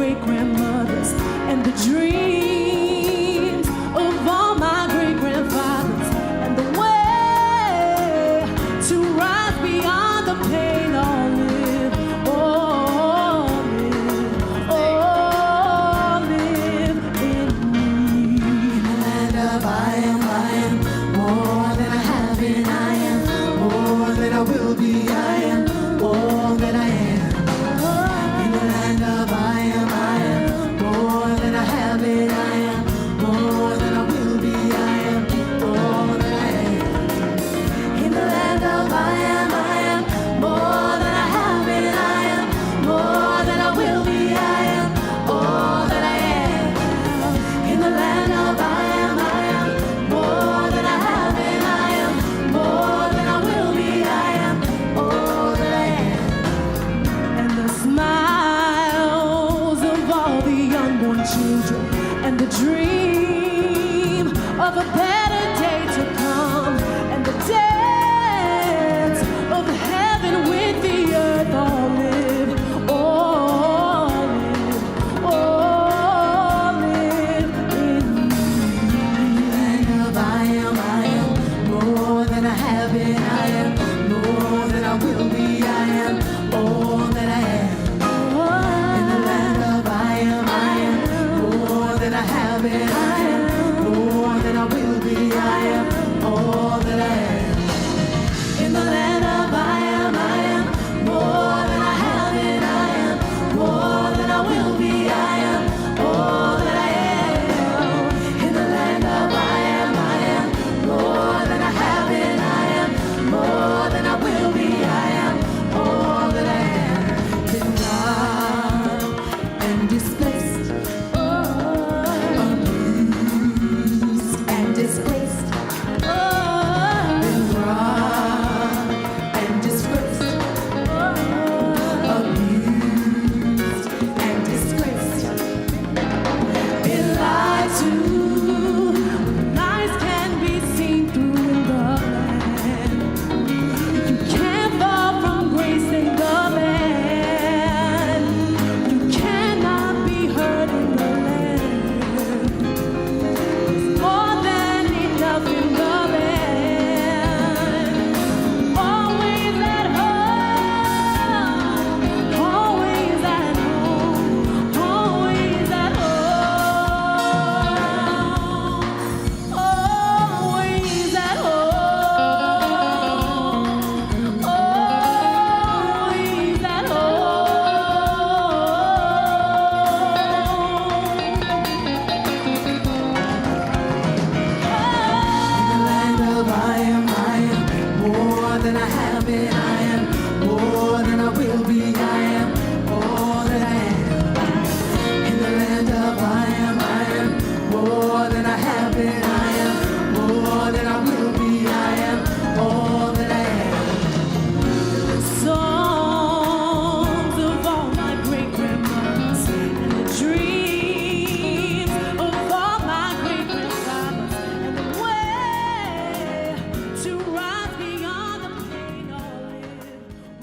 great-grandmothers and the dreams of all my great-grandfathers and the way to rise beyond the pain. Oh, live, oh, live, oh, live in me. In the land of I am more than I have been. I am more than I will be. I am all that I am. In the land of I am more than I have been. I am more than I will be. I am all that I am. In the land of I am more than I have been. I am more than I will be. I am all that I am. In the land of I am more than I have been. I am more than I will be. I am all that I am. And the smiles of all the unborn children and the dream of a better day to come and the dance of heaven with the earth. All live, all live, all live in me. Land of I am more than I have been. I am more than I will be. I am all that I am. In the land of I am more than I have been. I am more than I will be. I am all that I am. In the land of I am more than I have been. I am more than I will be. I am all that I am. In the land of I am more than I have been. I am more than I will be. I am all that I am. Been robbed and displaced, abused and displaced. Been robbed and disgraced, abused and disgraced. Been lied to, lies can be seen through in the land. You can't fall from grace in the land. You cannot be heard in the land. There's more than enough in the land. Always at home, always at home, always at home, always at home, always at more than I have been. I am more than I will be. I am all that I am. In the land of I am more than I have been. I am more than I will be. I am all that I am. Songs of all my great-grandmothers and the dreams of all my great-grandfathers and the way to rise beyond the pain. Oh, live,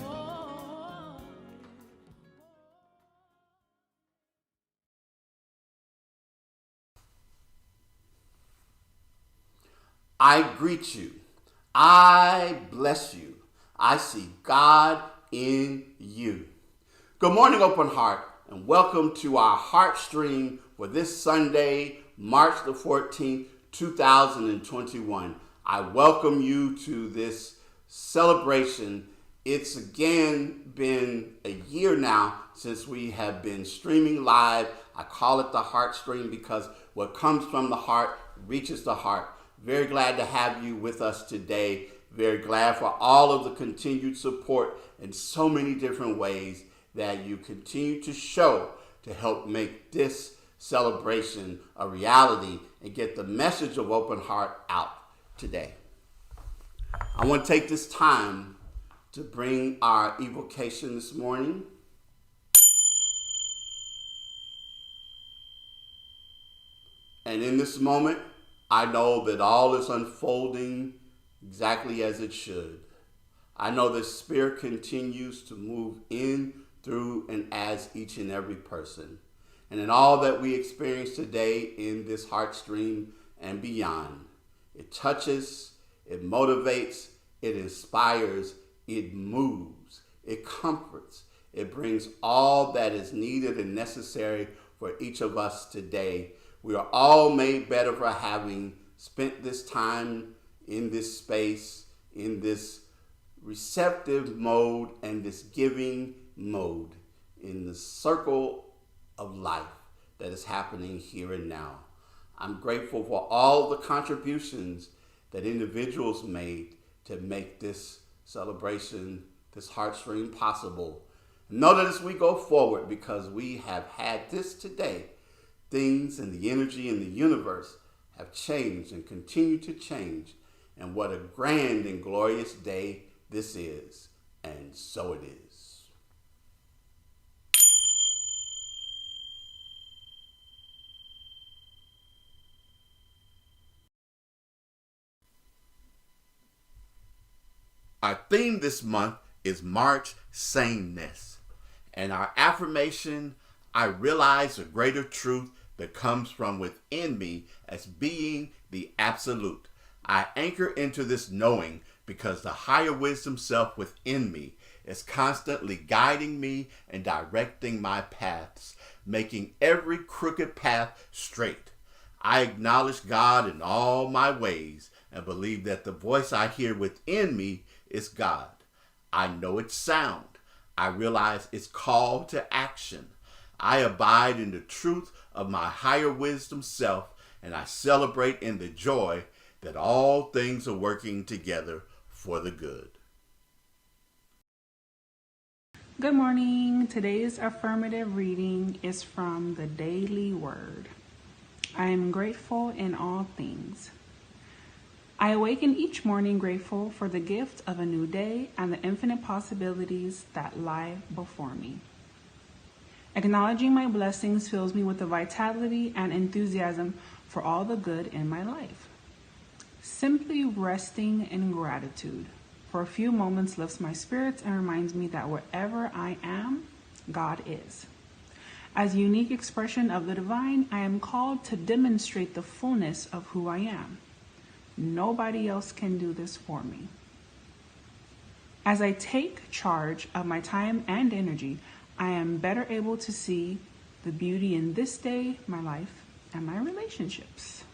oh, I greet you. I bless you. I see God in you. Good morning, Open Heart, and welcome to our Heart Stream for this Sunday, March the 14th, 2021. I welcome you to this celebration. It's again been a year now since we have been streaming live. I call it the Heart Stream because what comes from the heart reaches the heart. Very glad to have you with us today. Very glad for all of the continued support in so many different ways that you continue to show to help make this celebration a reality and get the message of Open Heart out today. I want to take this time to bring our evocation this morning. And in this moment, I know that all is unfolding exactly as it should. I know the Spirit continues to move in, through, and as each and every person. and in all that we experience today in this heart stream and beyond. It touches, it motivates, it inspires, it moves, it comforts, it brings all that is needed and necessary for each of us today. We are all made better for having spent this time in this space, in this receptive mode and this giving mode, in the circle of life that is happening here and now. I'm grateful for all the contributions that individuals made to make this celebration, this heartstream possible. Know that as we go forward, because we have had this today, things and the energy in the universe have changed and continue to change. And what a grand and glorious day this is. And so it is. Our theme this month is March Sameness. And our affirmation, I realize a greater truth that comes from within me as being the absolute. I anchor into this knowing because the higher wisdom self within me is constantly guiding me and directing my paths, making every crooked path straight. I acknowledge God in all my ways and believe that the voice I hear within me is God. I know it's sound. I realize it's called to action. I abide in the truth of my higher wisdom self, and I celebrate in the joy that all things are working together for the good. Good morning. Today's affirmative reading is from the Daily Word. I am grateful in all things. I awaken each morning grateful for the gift of a new day and the infinite possibilities that lie before me. Acknowledging my blessings fills me with the vitality and enthusiasm for all the good in my life. Simply resting in gratitude for a few moments lifts my spirits and reminds me that wherever I am, God is. As a unique expression of the divine, I am called to demonstrate the fullness of who I am. Nobody else can do this for me. As I take charge of my time and energy, I am better able to see the beauty in this day, my life, and my relationships.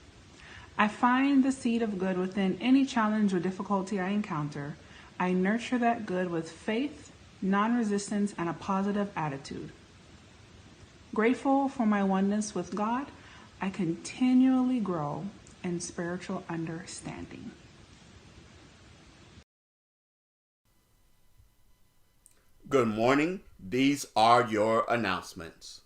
I find the seed of good within any challenge or difficulty I encounter. I nurture that good with faith, non-resistance, and a positive attitude. Grateful for my oneness with God, I continually grow in spiritual understanding. Good morning. These are your announcements.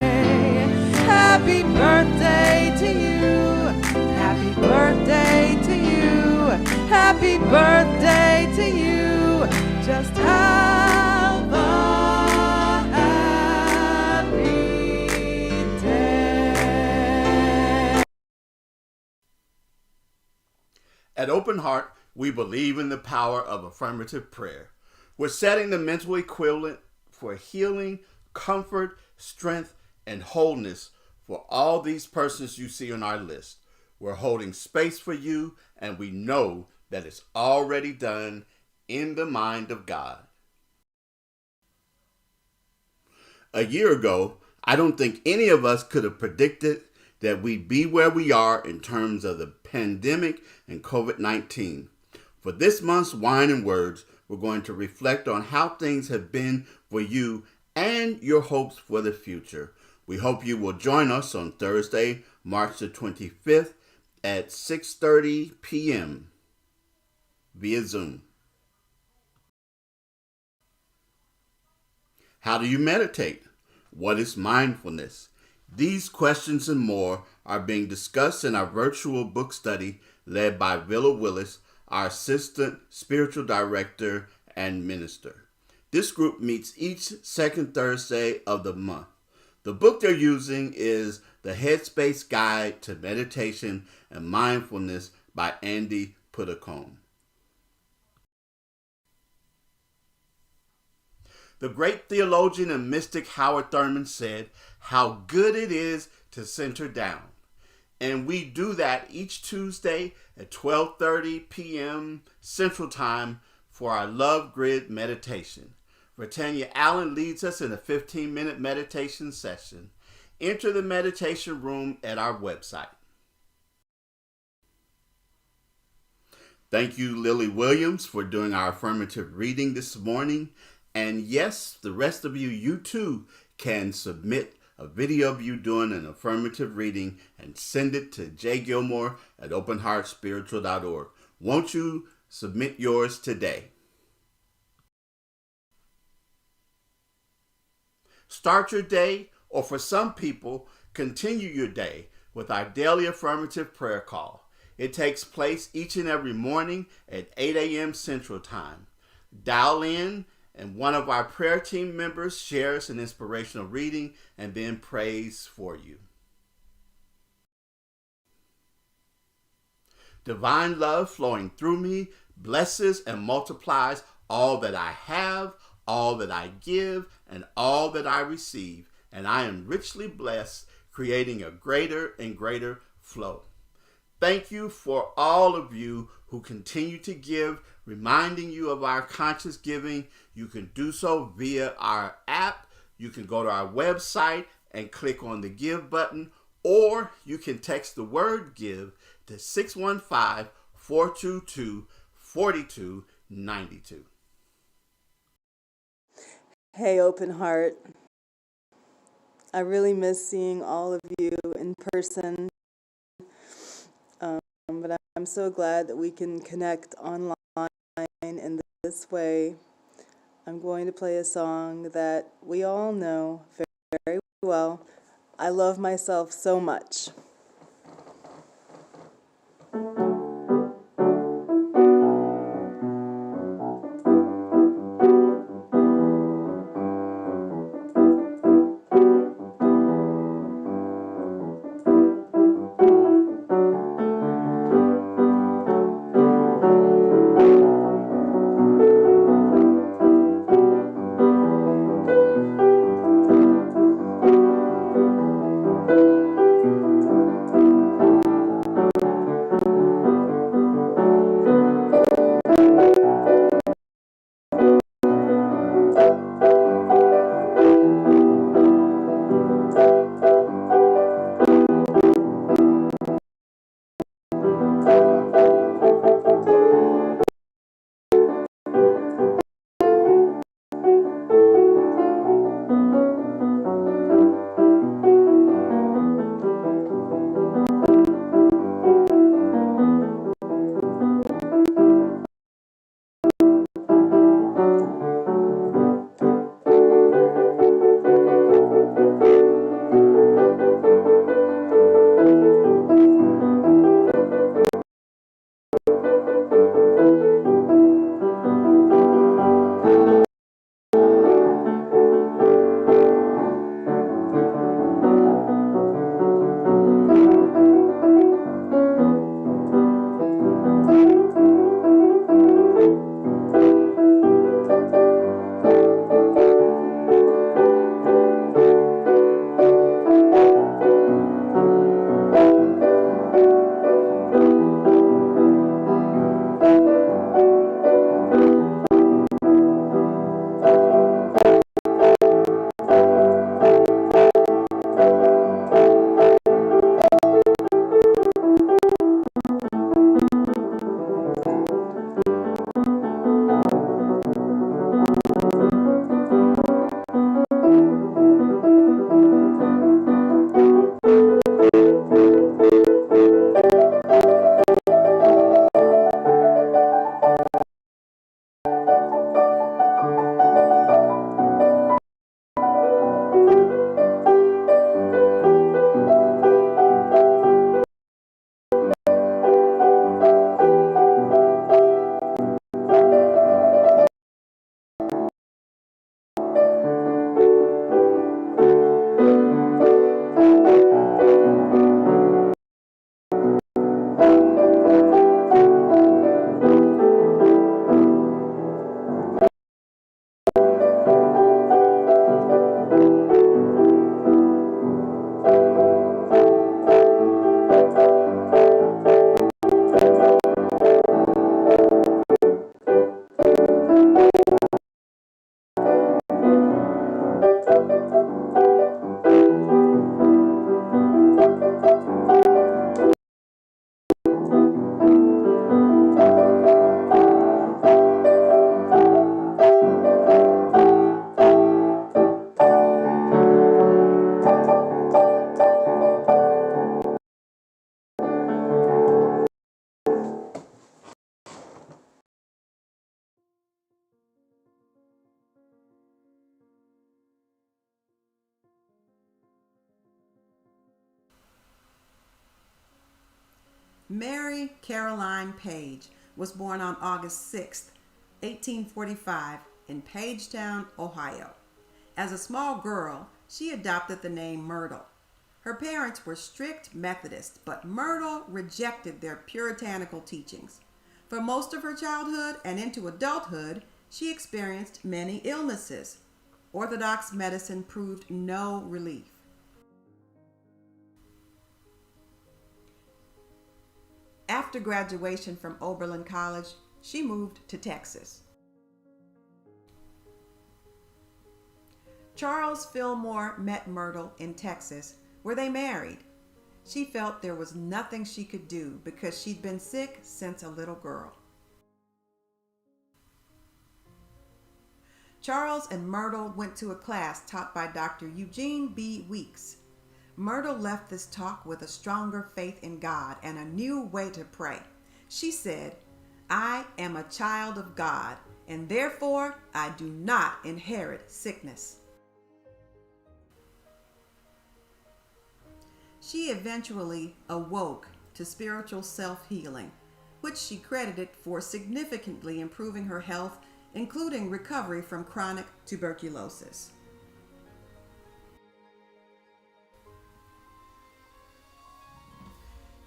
Happy birthday to you. Happy birthday to you. Happy birthday to you. Just have a happy day. At Open Heart, we believe in the power of affirmative prayer. We're setting the mental equivalent for healing, comfort, strength, and wholeness for all these persons you see on our list. We're holding space for you, and we know that it's already done in the mind of God. A year ago, I don't think any of us could have predicted that we'd be where we are in terms of the pandemic and COVID-19. For this month's Wine and Words, we're going to reflect on how things have been for you and your hopes for the future. We hope you will join us on Thursday, March the 25th at 6:30 p.m. via Zoom. How do you meditate? What is mindfulness? These questions and more are being discussed in our virtual book study led by Villa Willis, our assistant spiritual director and minister. This group meets each second Thursday of the month. The book they're using is The Headspace Guide to Meditation and Mindfulness by Andy Puddicombe. The great theologian and mystic Howard Thurman said, "How good it is to center down." And we do that each Tuesday at 12:30 p.m. Central Time for our Love Grid meditation. Britannia Allen leads us in a 15-minute meditation session. Enter the meditation room at our website. Thank you, Lily Williams, for doing our affirmative reading this morning. And yes, the rest of you, you too, can submit a video of you doing an affirmative reading and send it to jgilmore@openheartspiritual.org. Won't you submit yours today? Start your day, or for some people, continue your day with our daily affirmative prayer call. It takes place each and every morning at 8 a.m. Central Time. Dial in, and one of our prayer team members shares an inspirational reading and then prays for you. Divine love flowing through me blesses and multiplies all that I have, all that I give, and all that I receive, and I am richly blessed, creating a greater and greater flow. Thank you for all of you who continue to give, reminding you of our conscious giving. You can do so via our app. You can go to our website and click on the Give button, or you can text the word GIVE to 615-422-4292. Hey, Open Heart. I really miss seeing all of you in person, but I'm so glad that we can connect online in this way. I'm going to play a song that we all know very well. I love myself so much. Mary Caroline Page was born on August 6, 1845, in Pagetown, Ohio. As a small girl, she adopted the name Myrtle. Her parents were strict Methodists, but Myrtle rejected their puritanical teachings. For most of her childhood and into adulthood, she experienced many illnesses. Orthodox medicine proved no relief. After graduation from Oberlin College, she moved to Texas. Charles Fillmore met Myrtle in Texas, where they married. She felt there was nothing she could do because she'd been sick since a little girl. Charles and Myrtle went to a class taught by Dr. Eugene B. Weeks. Myrtle left this talk with a stronger faith in God and a new way to pray. She said, "I am a child of God, and therefore I do not inherit sickness." She eventually awoke to spiritual self-healing, which she credited for significantly improving her health, including recovery from chronic tuberculosis.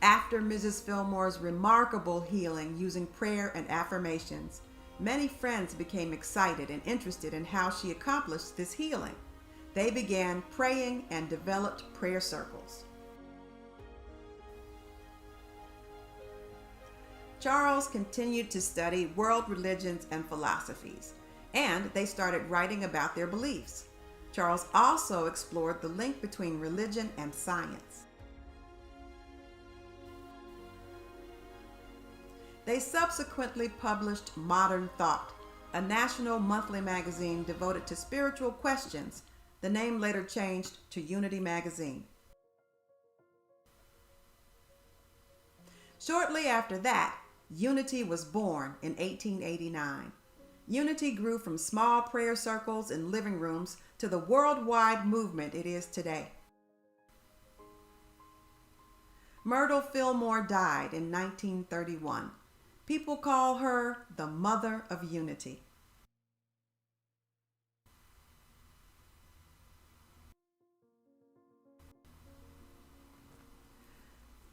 After Mrs. Fillmore's remarkable healing using prayer and affirmations, many friends became excited and interested in how she accomplished this healing. They began praying and developed prayer circles. Charles continued to study world religions and philosophies, and they started writing about their beliefs. Charles also explored the link between religion and science. They subsequently published Modern Thought, a national monthly magazine devoted to spiritual questions. The name later changed to Unity Magazine. Shortly after that, Unity was born in 1889. Unity grew from small prayer circles in living rooms to the worldwide movement it is today. Myrtle Fillmore died in 1931. People call her the Mother of Unity.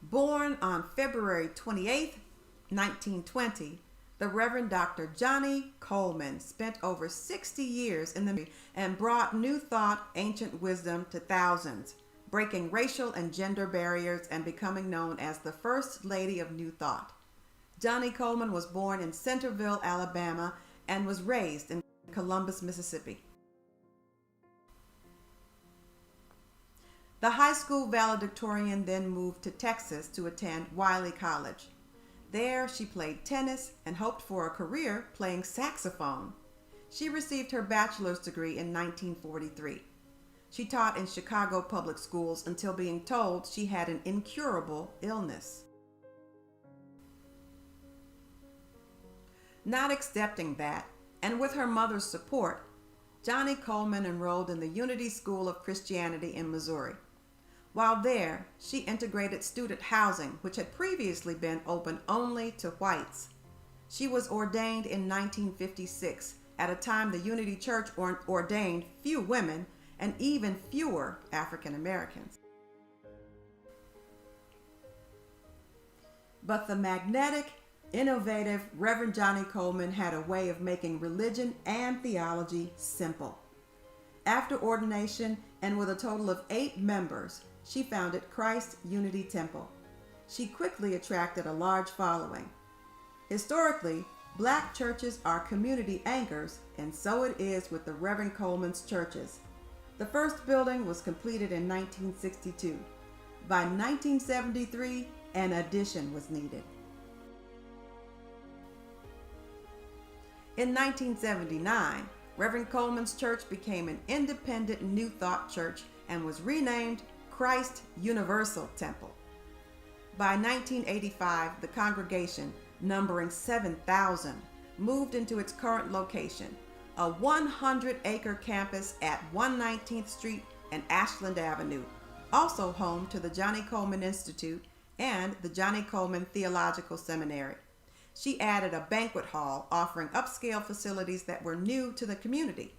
Born on February 28, 1920, the Reverend Dr. Johnny Coleman spent over 60 years in the ministry and brought New Thought, ancient wisdom to thousands, breaking racial and gender barriers and becoming known as the First Lady of New Thought. Johnny Coleman was born in Centerville, Alabama, and was raised in Columbus, Mississippi. The high school valedictorian then moved to Texas to attend Wiley College. There, she played tennis and hoped for a career playing saxophone. She received her bachelor's degree in 1943. She taught in Chicago public schools until being told she had an incurable illness. Not accepting that, and with her mother's support, Johnny Coleman enrolled in the Unity School of Christianity in Missouri. While there, she integrated student housing, which had previously been open only to whites. She was ordained in 1956, at a time the Unity Church ordained few women and even fewer African Americans. But the magnetic, innovative Reverend Johnny Coleman had a way of making religion and theology simple. After ordination, and with a total of 8 members, she founded Christ Unity Temple. She quickly attracted a large following. Historically, Black churches are community anchors, and so it is with the Reverend Coleman's churches. The first building was completed in 1962. By 1973, an addition was needed. In 1979, Reverend Coleman's church became an independent New Thought church and was renamed Christ Universal Temple. By 1985, the congregation, numbering 7,000, moved into its current location, a 100-acre campus at 119th Street and Ashland Avenue, also home to the Johnny Coleman Institute and the Johnny Coleman Theological Seminary. She added a banquet hall offering upscale facilities that were new to the community.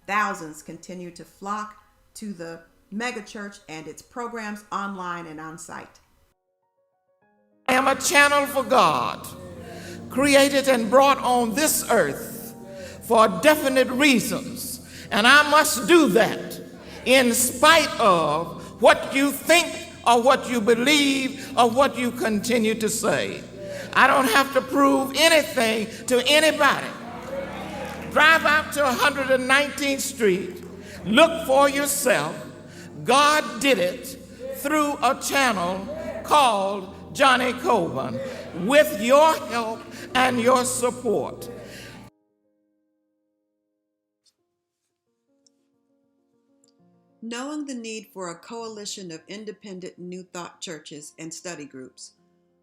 Thousands continued to flock to the megachurch and its programs online and on site. I am a channel for God, created and brought on this earth for definite reasons, and I must do that in spite of what you think or what you believe or what you continue to say. I don't have to prove anything to anybody. Drive out to 119th Street, look for yourself. God did it through a channel called Johnny Coleman, with your help and your support. Knowing the need for a coalition of independent New Thought churches and study groups,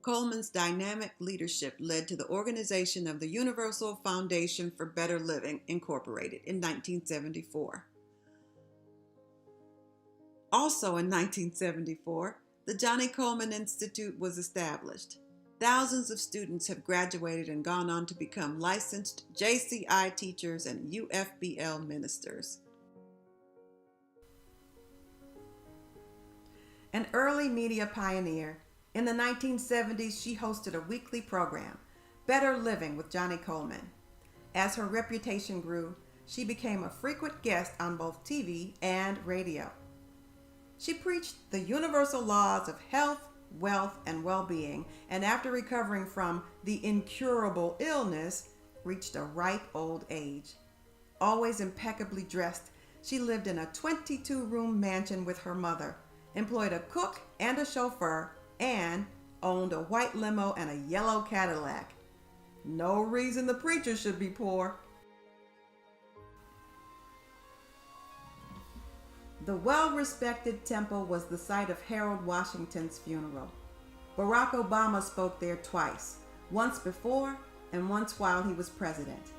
Coleman's dynamic leadership led to the organization of the Universal Foundation for Better Living, Incorporated, in 1974. Also in 1974, the Johnny Coleman Institute was established. Thousands of students have graduated and gone on to become licensed JCI teachers and UFBL ministers. An early media pioneer, in the 1970s she hosted a weekly program, Better Living with Johnny Coleman. As her reputation grew, she became a frequent guest on both TV and radio. She preached the universal laws of health, wealth, and well-being, and after recovering from the incurable illness, reached a ripe old age. Always impeccably dressed, she lived in a 22-room mansion with her mother, employed a cook and a chauffeur, and owned a white limo and a yellow Cadillac. No reason the preacher should be poor. The well-respected temple was the site of Harold Washington's funeral. Barack Obama spoke there twice, once before and once while he was president.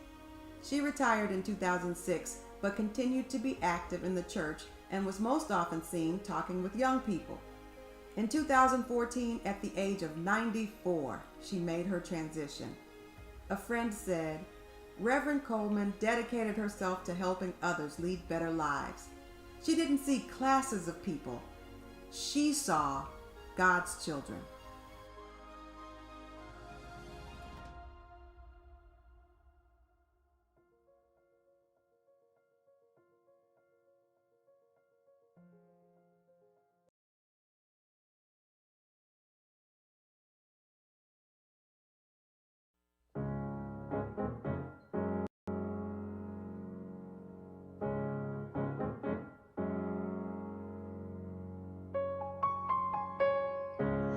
She retired in 2006, but continued to be active in the church and was most often seen talking with young people. In 2014, at the age of 94, she made her transition. A friend said, Reverend Coleman dedicated herself to helping others lead better lives. She didn't see classes of people. She saw God's children.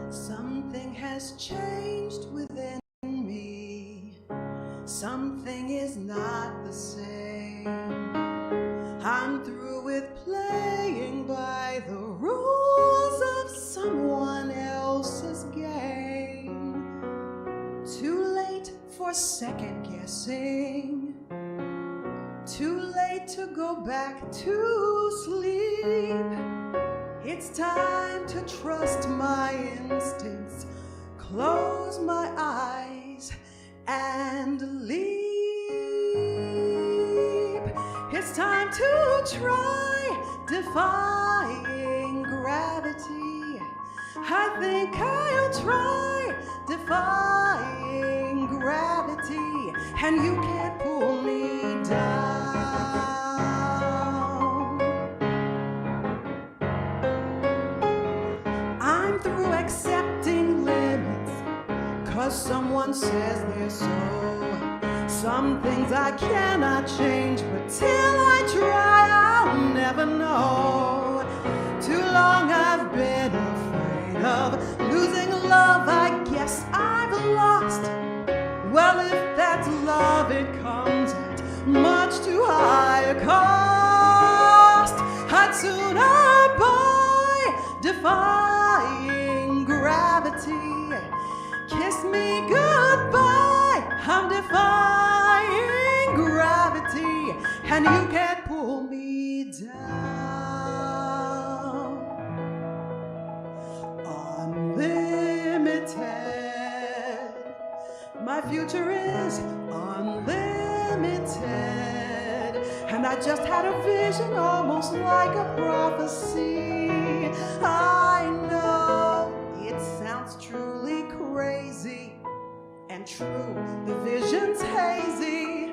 Something has changed within me. Something is not the same. I'm through with playing by the rules of someone else's game. Too late for second guessing. Too late to go back to sleep. It's time to trust my instincts, close my eyes and leap. It's time to try defying gravity. I think I'll try defying gravity, and you can't pull me down. Accepting limits, 'cause someone says they're so. Some things I cannot change, but till I try, I'll never know. Too long I've been afraid of losing love. I guess I've lost. Well, if that's love, it comes at much too high a cost. I'd sooner buy defying gravity. Kiss me goodbye. I'm defying gravity, and you can't pull me down. On this my future is unlimited. And I just had a vision almost like a prophecy. I know it sounds truly crazy and true, the vision's hazy,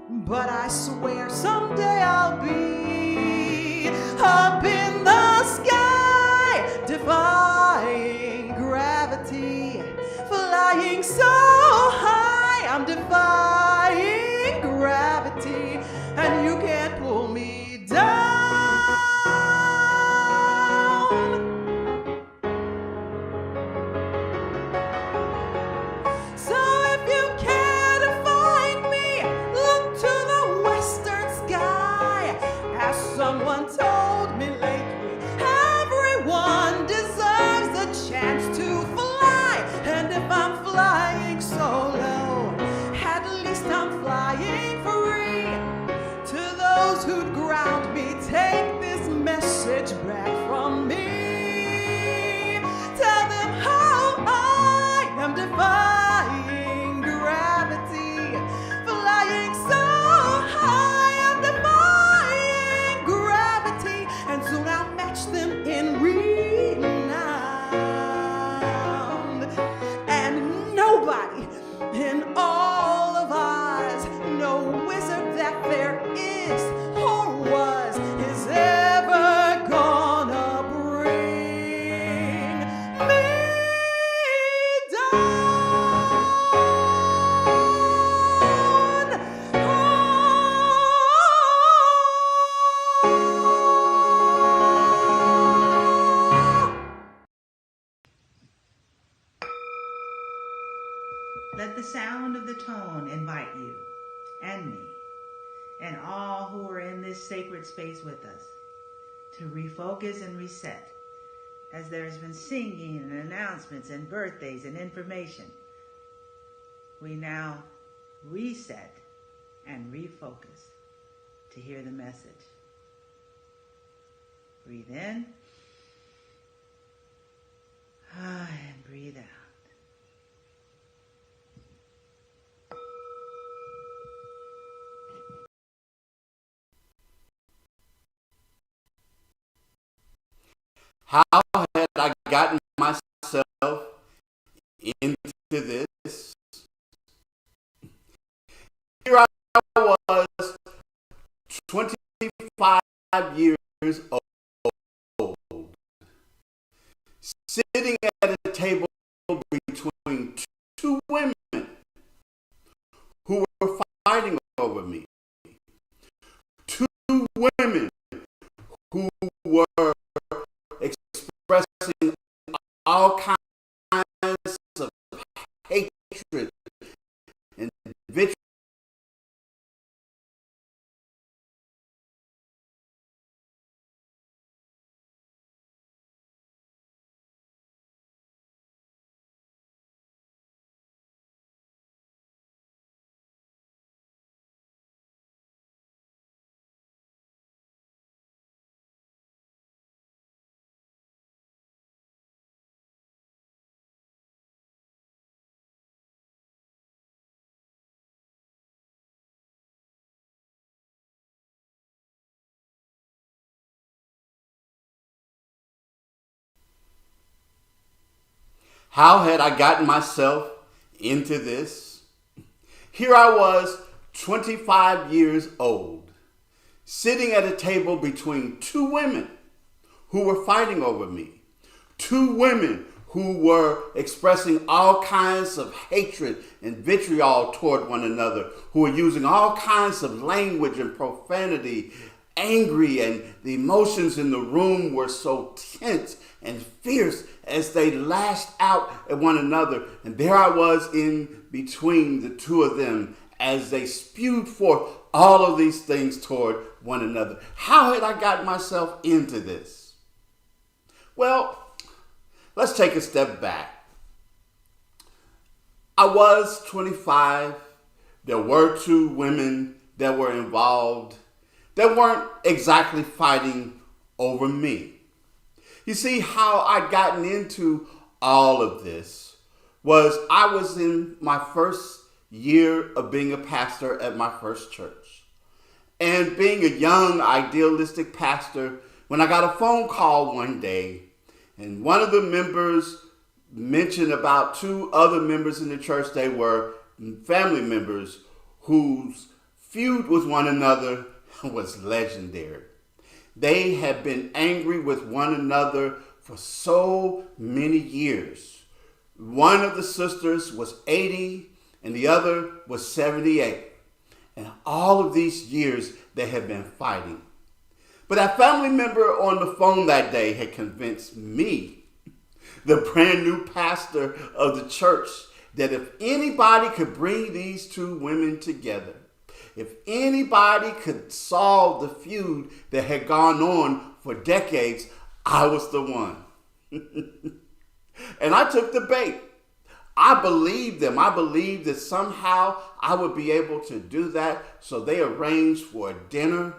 but I swear someday I'll be up in the sky, defying gravity, flying so high, I'm defying gravity, and you can't pull me down. So if you care to find me, look to the western sky. As someone told me lately, everyone deserves a chance to fly. And if I'm flying solo, at least I'm flying free. To those who'd ground me, take this message back from me. Tell them how I am defying gravity, flying so high, I'm defying gravity, and soon I'll match them in renown. And nobody in all of Oz, no wizard that there is or was, is ever gonna bring me down. Let the sound of the tone invite you and me and all who are in this sacred space with us to refocus and reset, as there has been singing and announcements and birthdays and information. We now reset and refocus to hear the message. Breathe in and breathe out. How had I gotten myself into this? Here I was, 25 years old, sitting at a table between two women who were fighting over me. Two women who were expressing all kinds of hatred and vitriol. How had I gotten myself into this? Here I was, 25 years old, sitting at a table between two women who were fighting over me. Two women who were expressing all kinds of hatred and vitriol toward one another, who were using all kinds of language and profanity, angry, and the emotions in the room were so tense and fierce as they lashed out at one another. And there I was in between the two of them as they spewed forth all of these things toward one another. How had I gotten myself into this? Well, let's take a step back. I was 25. There were two women that were involved that weren't exactly fighting over me. You see, how I'd gotten into all of this was I was in my first year of being a pastor at my first church. And being a young, idealistic pastor, when I got a phone call one day, and one of the members mentioned about two other members in the church, they were family members whose feud with one another was legendary. They had been angry with one another for so many years. One of the sisters was 80 and the other was 78. And all of these years they had been fighting. But that family member on the phone that day had convinced me, the brand new pastor of the church, that if anybody could bring these two women together, if anybody could solve the feud that had gone on for decades, I was the one. And I took the bait. I believed them. I believed that somehow I would be able to do that. So they arranged for a dinner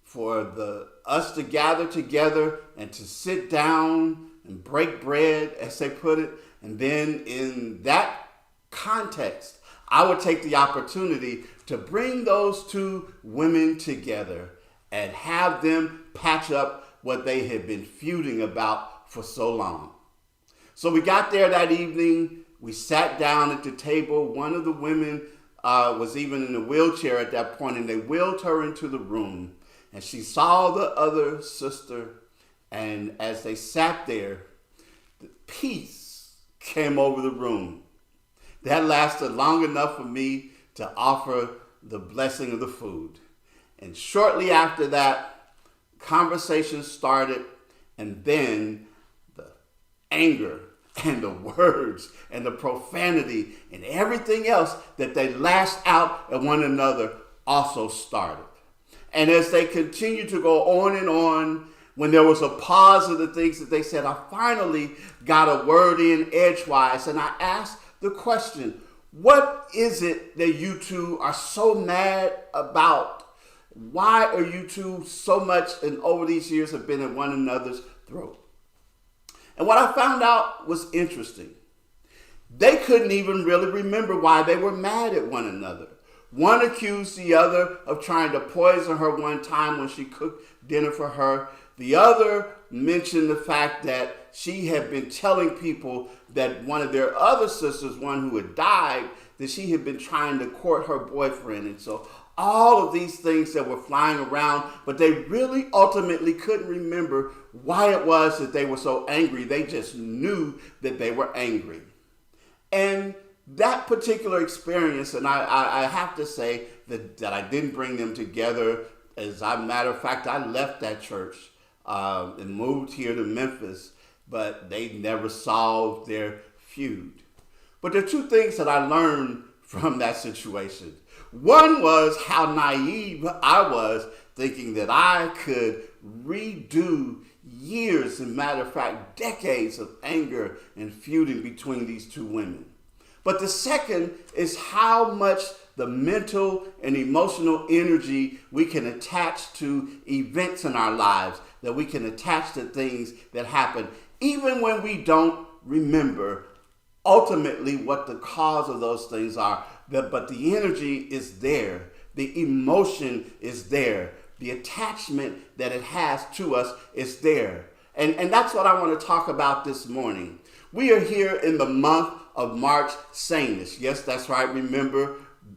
for us to gather together and to sit down and break bread, as they put it. And then in that context, I would take the opportunity to bring those two women together and have them patch up what they had been feuding about for so long. So we got there that evening. We sat down at the table. One of the women was even in a wheelchair at that point, and they wheeled her into the room. And she saw the other sister, and as they sat there, the peace came over the room. That lasted long enough for me to offer the blessing of the food. And shortly after that, conversation started, and then the anger and the words and the profanity and everything else that they lashed out at one another also started. And as they continued to go on and on, when there was a pause of the things that they said, I finally got a word in edgewise, and I asked the question, what is it that you two are so mad about? Why are you two so much and over these years have been at one another's throat? And what I found out was interesting. They couldn't even really remember why they were mad at one another. One accused the other of trying to poison her one time when she cooked dinner for her. The other mentioned the fact that she had been telling people that one of their other sisters, one who had died, that she had been trying to court her boyfriend. And so all of these things that were flying around, but they really ultimately couldn't remember why it was that they were so angry. They just knew that they were angry. And that particular experience, and I have to say that I didn't bring them together. As a matter of fact, I left that church and moved here to Memphis, but they never solved their feud. But there are two things that I learned from that situation. One was how naive I was, thinking that I could redo years, and matter of fact, decades of anger and feuding between these two women. But the second is how much the mental and emotional energy we can attach to events in our lives, that we can attach to things that happen, even when we don't remember ultimately what the cause of those things are. But the energy is there. The emotion is there. The attachment that it has to us is there. And that's what I want to talk about this morning. We are here in the month of March sameness. Yes, that's right. Remember,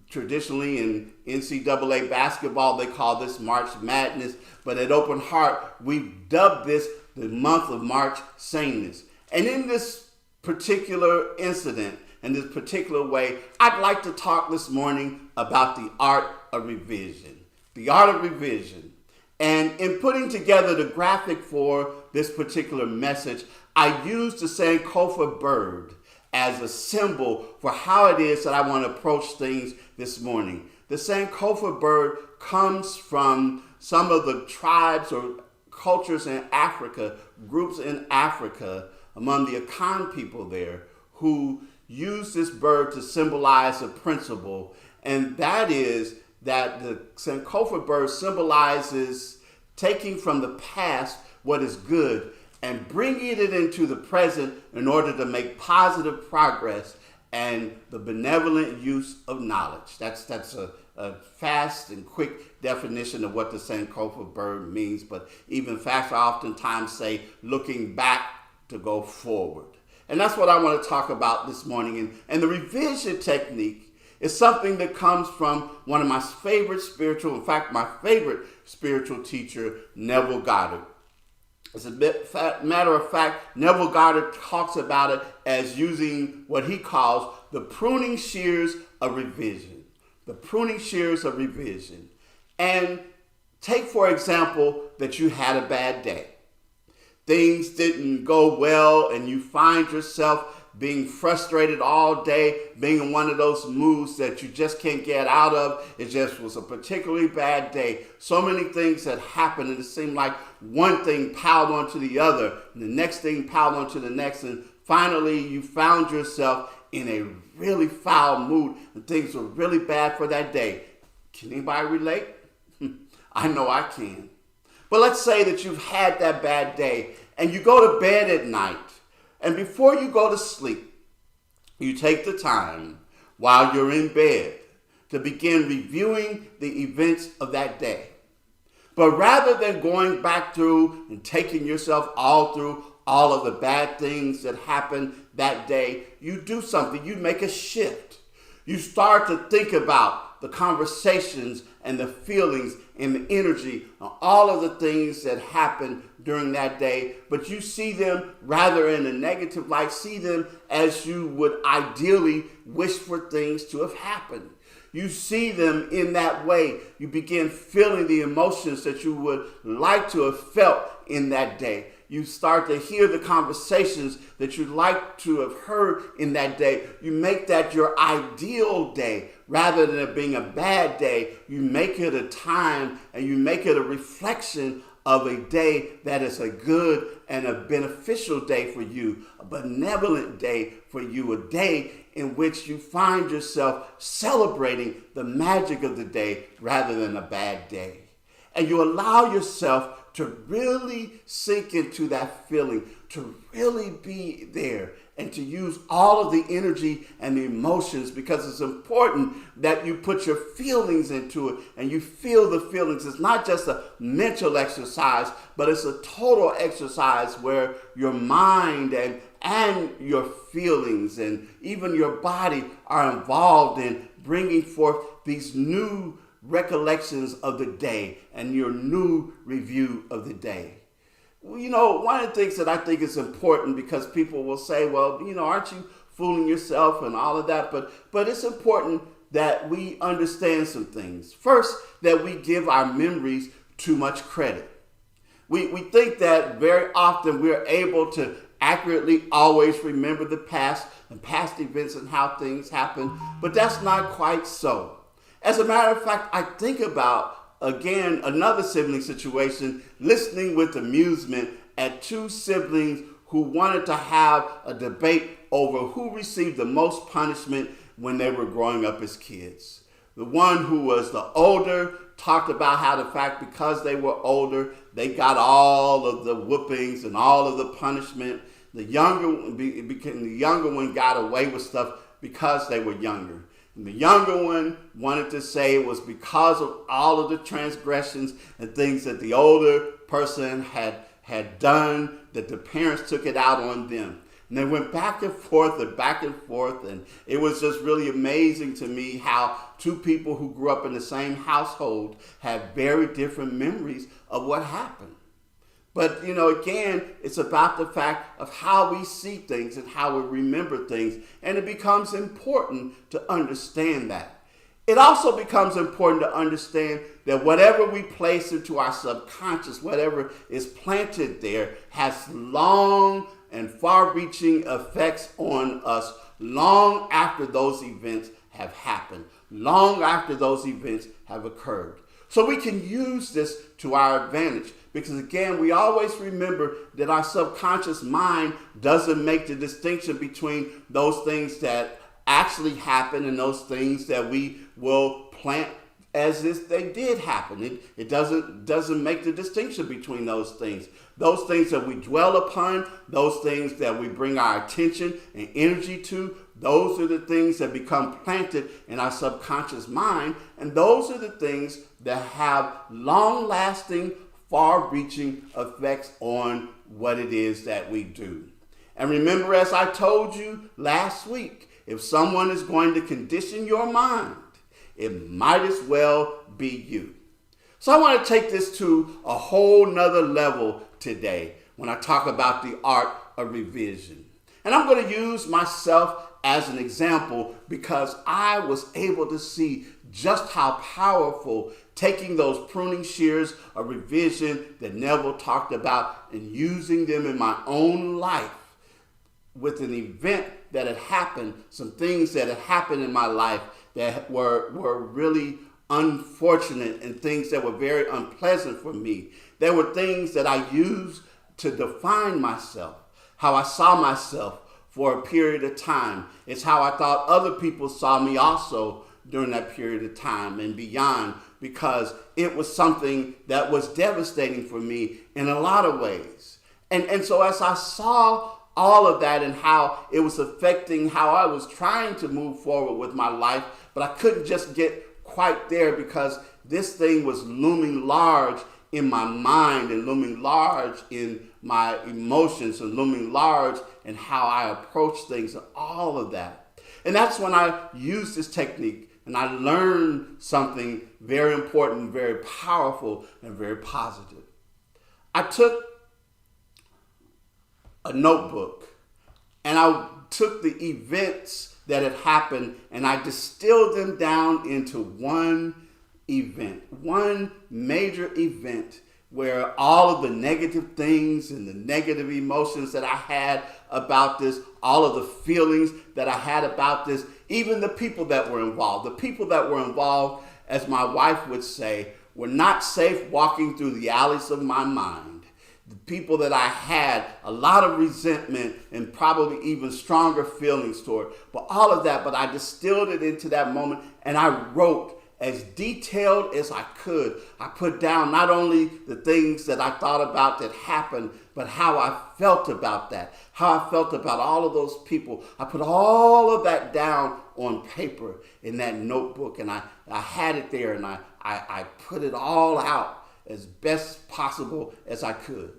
traditionally in NCAA basketball, they call this March Madness. But at Open Heart, we've dubbed this the month of March sameness. And in this particular incident, in this particular way, I'd like to talk this morning about the art of revision. The art of revision. And in putting together the graphic for this particular message, I used the Sankofa Bird as a symbol for how it is that I want to approach things this morning. The Sankofa Bird comes from some of the tribes or cultures in Africa, groups in Africa, among the Akan people there, who use this bird to symbolize a principle, and that is that the Sankofa Bird symbolizes taking from the past what is good and bringing it into the present in order to make positive progress and the benevolent use of knowledge. That's a fast and quick definition of what the Sankofa Bird means, but even faster, I oftentimes say looking back to go forward. And that's what I want to talk about this morning. And the revision technique is something that comes from one of my favorite spiritual, in fact, my favorite spiritual teacher, Neville Goddard. As a matter of fact, Neville Goddard talks about it as using what he calls the pruning shears of revision. The pruning shears of revision. And take, for example, that you had a bad day. Things didn't go well and you find yourself being frustrated all day, being in one of those moods that you just can't get out of. It just was a particularly bad day. So many things had happened, and it seemed like one thing piled onto the other, and the next thing piled onto the next, and finally you found yourself in a really foul mood, and things were really bad for that day. Can anybody relate? I know I can. But let's say that you've had that bad day, and you go to bed at night, and before you go to sleep, you take the time while you're in bed to begin reviewing the events of that day. But rather than going back through and taking yourself all through all of the bad things that happened that day, you do something. You make a shift. You start to think about the conversations and the feelings and the energy and all of the things that happened during that day, but you see them rather in a negative light, see them as you would ideally wish for things to have happened. You see them in that way. You begin feeling the emotions that you would like to have felt in that day. You start to hear the conversations that you'd like to have heard in that day. You make that your ideal day. Rather than it being a bad day, you make it a time and you make it a reflection of a day that is a good and a beneficial day for you, a benevolent day for you, a day in which you find yourself celebrating the magic of the day rather than a bad day. And you allow yourself to really sink into that feeling, to really be there, and to use all of the energy and the emotions, because it's important that you put your feelings into it and you feel the feelings. It's not just a mental exercise, but it's a total exercise where your mind and your feelings and even your body are involved in bringing forth these new recollections of the day and your new review of the day. You know, one of the things that I think is important, because people will say, well, you know, aren't you fooling yourself and all of that? But it's important that we understand some things. First, that we give our memories too much credit. We think that very often we're able to accurately always remember the past and past events and how things happen, but that's not quite so. As a matter of fact, I think about, again, another sibling situation, listening with amusement at two siblings who wanted to have a debate over who received the most punishment when they were growing up as kids. The one who was the older talked about how the fact because they were older, they got all of the whoopings and all of the punishment. The younger one got away with stuff because they were younger. And the younger one wanted to say it was because of all of the transgressions and things that the older person had done, that the parents took it out on them. And they went back and forth, and it was just really amazing to me how two people who grew up in the same household have very different memories of what happened. But, you know, again, it's about the fact of how we see things and how we remember things. And it becomes important to understand that. It also becomes important to understand that whatever we place into our subconscious, whatever is planted there, has long and far-reaching effects on us long after those events have happened, long after those events have occurred. So we can use this to our advantage, because again, we always remember that our subconscious mind doesn't make the distinction between those things that actually happen and those things that we will plant as if they did happen. It doesn't make the distinction between those things. Those things that we dwell upon, those things that we bring our attention and energy to, those are the things that become planted in our subconscious mind, and those are the things that have long-lasting, far-reaching effects on what it is that we do. And remember, as I told you last week, if someone is going to condition your mind, it might as well be you. So I want to take this to a whole nother level today when I talk about the art of revision. And I'm going to use myself as an example because I was able to see just how powerful taking those pruning shears of revision that Neville talked about and using them in my own life with an event that had happened, some things that had happened in my life that were really unfortunate and things that were very unpleasant for me. There were things that I used to define myself, how I saw myself for a period of time. It's how I thought other people saw me also during that period of time and beyond, because it was something that was devastating for me in a lot of ways. And so as I saw all of that and how it was affecting how I was trying to move forward with my life, but I couldn't just get quite there because this thing was looming large in my mind and looming large in my emotions and looming large in how I approach things and all of that. And that's when I used this technique and I learned something very important, very powerful, and very positive. I took a notebook and I took the events that had happened and I distilled them down into one event, one major event where all of the negative things and the negative emotions that I had about this, all of the feelings that I had about this, even the people that were involved. The people that were involved, as my wife would say, were not safe walking through the alleys of my mind. The people that I had a lot of resentment and probably even stronger feelings toward, but all of that, but I distilled it into that moment and I wrote as detailed as I could. I put down not only the things that I thought about that happened, but how I felt about that, how I felt about all of those people. I put all of that down on paper in that notebook, and I had it there, and I put it all out as best possible as I could.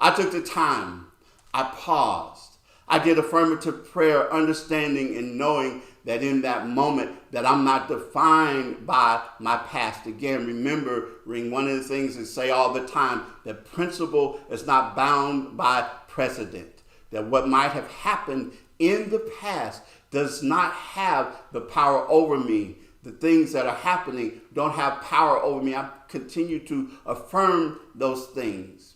I took the time. I paused. I did affirmative prayer, understanding and knowing that in that moment that I'm not defined by my past. Again, remembering one of the things I say all the time, that principle is not bound by precedent. That what might have happened in the past does not have the power over me. The things that are happening don't have power over me. I continue to affirm those things.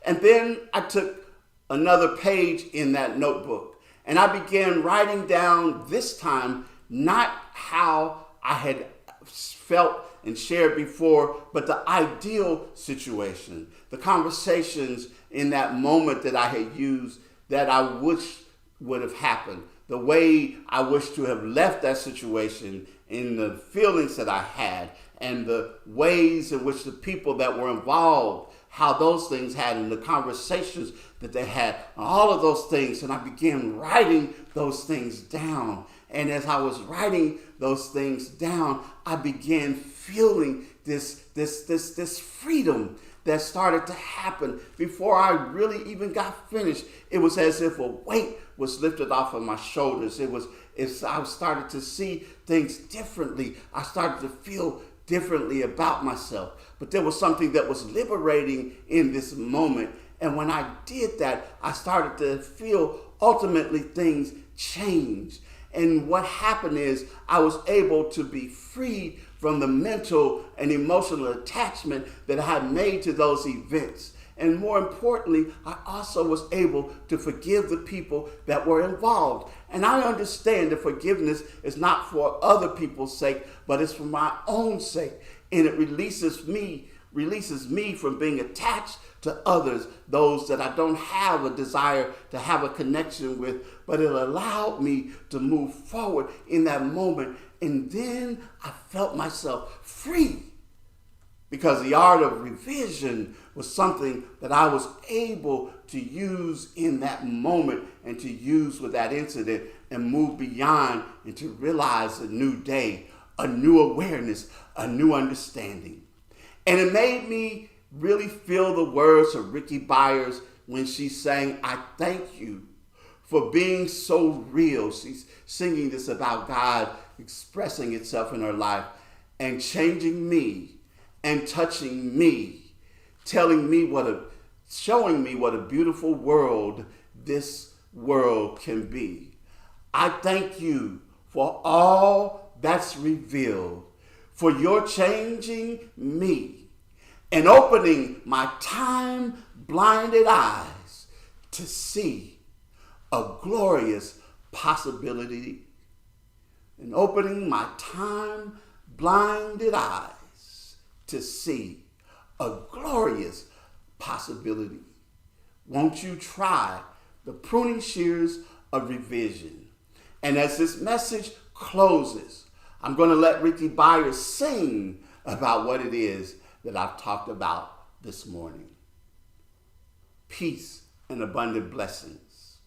And then I took another page in that notebook and I began writing down this time not how I had felt and shared before, but the ideal situation, the conversations in that moment that I had used that I wish would have happened, the way I wish to have left that situation, in the feelings that I had and the ways in which the people that were involved, how those things had and the conversations that they had, all of those things. And I began writing those things down. And as I was writing those things down, I began feeling this freedom that started to happen before I really even got finished. It was as if a weight was lifted off of my shoulders. I started to see things differently. I started to feel differently about myself. But there was something that was liberating in this moment. And when I did that, I started to feel ultimately things change. And what happened is I was able to be freed from the mental and emotional attachment that I had made to those events. And more importantly, I also was able to forgive the people that were involved. And I understand that forgiveness is not for other people's sake, but it's for my own sake. And it releases me from being attached to others, those that I don't have a desire to have a connection with, but it allowed me to move forward in that moment And then I felt myself free, because the art of revision was something that I was able to use in that moment and to use with that incident and move beyond and to realize a new day, a new awareness, a new understanding. And it made me really feel the words of Ricky Byers when she sang, "I thank you for being so real." She's singing this about God expressing itself in her life and changing me and touching me, showing me what a beautiful world this world can be. I thank you for all that's revealed, for your changing me and opening my time-blinded eyes to see a glorious possibility, and opening my time-blinded eyes to see a glorious possibility. Won't you try the pruning shears of revision? And as this message closes, I'm going to let Ricky Byers sing about what it is that I've talked about this morning. Peace and abundant blessings.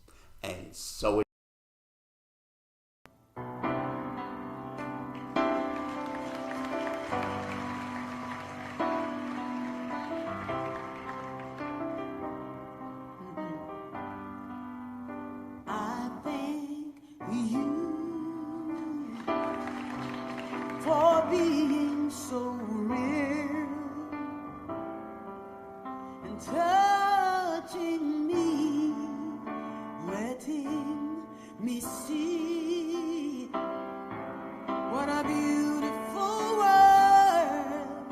And so it I thank you for being so real and touching me, letting me see what a beautiful world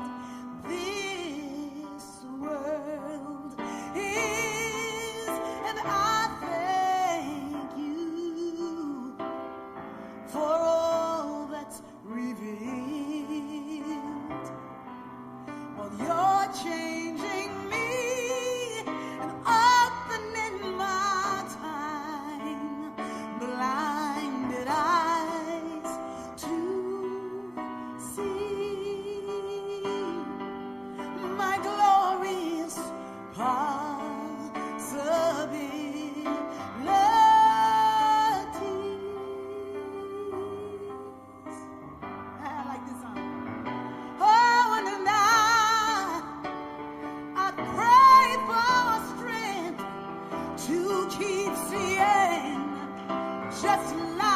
this world is. And I thank you for all that's revealed. Well, you're changing me and opening my time blinded eyes to see my glorious possibilities. I like this song. Oh, and I pray for strength to keep seeing just like